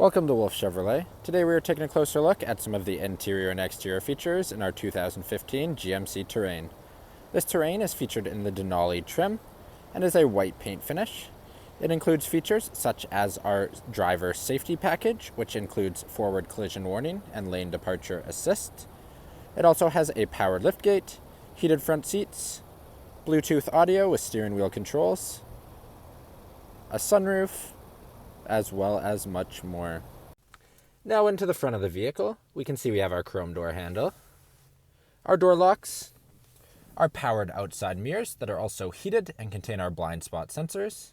Welcome to Wolfe Chevrolet. Today we are taking a closer look at some of the interior and exterior features in our 2015 GMC Terrain. This Terrain is featured in the Denali trim and is a white paint finish. It includes features such as our driver safety package, which includes forward collision warning and lane departure assist. It also has a powered liftgate, heated front seats, Bluetooth audio with steering wheel controls, a sunroof, as well as much more. Now into the front of the vehicle, we can see we have our chrome door handle, our door locks, our powered outside mirrors that are also heated and contain our blind spot sensors,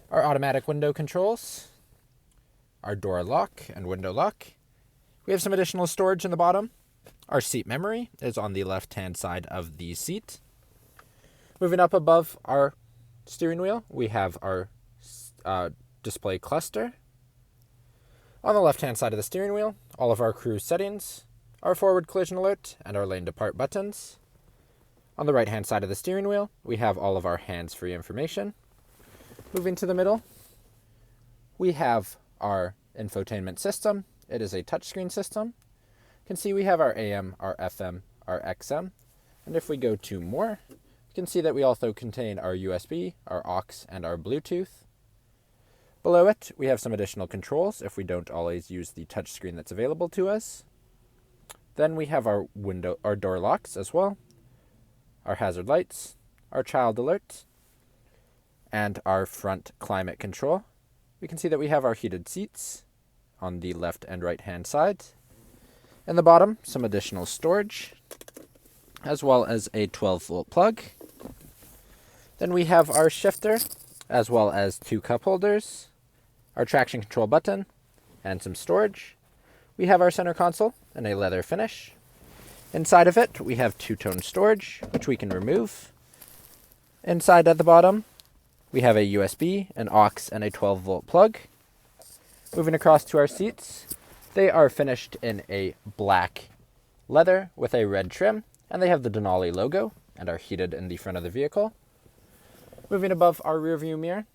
our automatic window controls, our door lock and window lock. We have some additional storage in the bottom. Our seat memory is on the left-hand side of the seat. Moving up above our steering wheel, we have our display cluster. On the left-hand side of the steering wheel, all of our cruise settings, our forward collision alert, and our lane depart buttons. On the right-hand side of the steering wheel, we have all of our hands-free information. Moving to the middle, we have our infotainment system. It is a touchscreen system. You can see we have our AM, our FM, our XM, and if we go to more, you can see that we also contain our USB, our aux, and our Bluetooth. Below it, we have some additional controls if we don't always use the touchscreen that's available to us. Then we have our door locks as well, our hazard lights, our child alert, and our front climate control. We can see that we have our heated seats on the left and right hand side. In the bottom, some additional storage, as well as a 12-volt plug. Then we have our shifter, as well as two cup holders, our traction control button, and some storage. We have our center console in a leather finish. Inside of it, we have two-tone storage, which we can remove. Inside at the bottom, we have a USB, an aux, and a 12-volt plug. Moving across to our seats, they are finished in a black leather with a red trim, and they have the Denali logo and are heated in the front of the vehicle. Moving above our rear view mirror,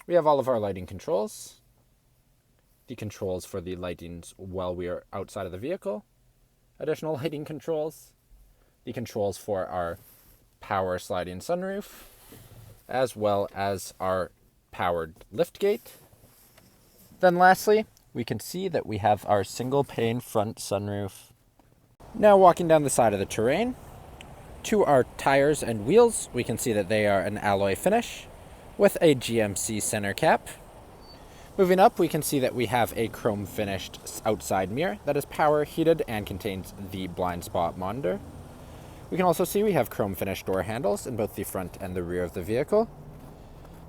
we have all of our lighting controls, the controls for the lightings while we are outside of the vehicle, additional lighting controls, the controls for our power sliding sunroof, as well as our powered liftgate. Then lastly, we can see that we have our single pane front sunroof. Now walking down the side of the Terrain, to our tires and wheels, we can see that they are an alloy finish with a GMC center cap. Moving up, we can see that we have a chrome finished outside mirror that is power heated and contains the blind spot monitor. We can also see we have chrome finished door handles in both the front and the rear of the vehicle.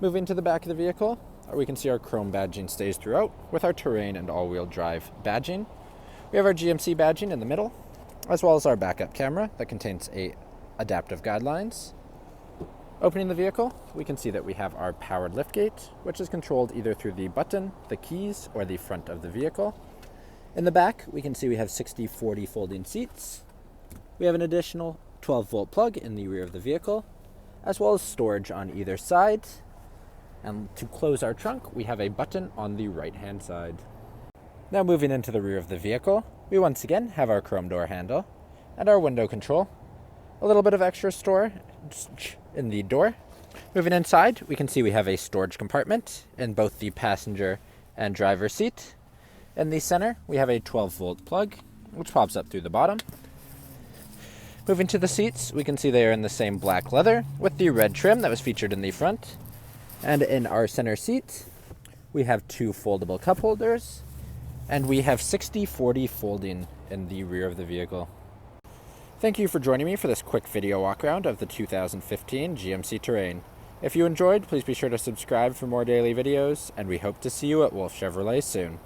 Moving to the back of the vehicle, we can see our chrome badging stays throughout with our Terrain and all-wheel drive badging. We have our GMC badging in the middle, as well as our backup camera that contains adaptive guidelines. Opening the vehicle, we can see that we have our powered liftgate, which is controlled either through the button, the keys, or the front of the vehicle. In the back, we can see we have 60/40 folding seats. We have an additional 12-volt plug in the rear of the vehicle, as well as storage on either side. And to close our trunk, we have a button on the right-hand side. Now moving into the rear of the vehicle, we once again have our chrome door handle and our window control. A little bit of extra storage in the door. Moving inside, we can see we have a storage compartment in both the passenger and driver seat. In the center, we have a 12-volt plug, which pops up through the bottom. Moving to the seats, we can see they are in the same black leather with the red trim that was featured in the front. And in our center seat, we have two foldable cup holders, and we have 60/40 folding in the rear of the vehicle. Thank you for joining me for this quick video walkaround of the 2015 GMC Terrain. If you enjoyed, please be sure to subscribe for more daily videos, and we hope to see you at Wolfe Chevrolet soon.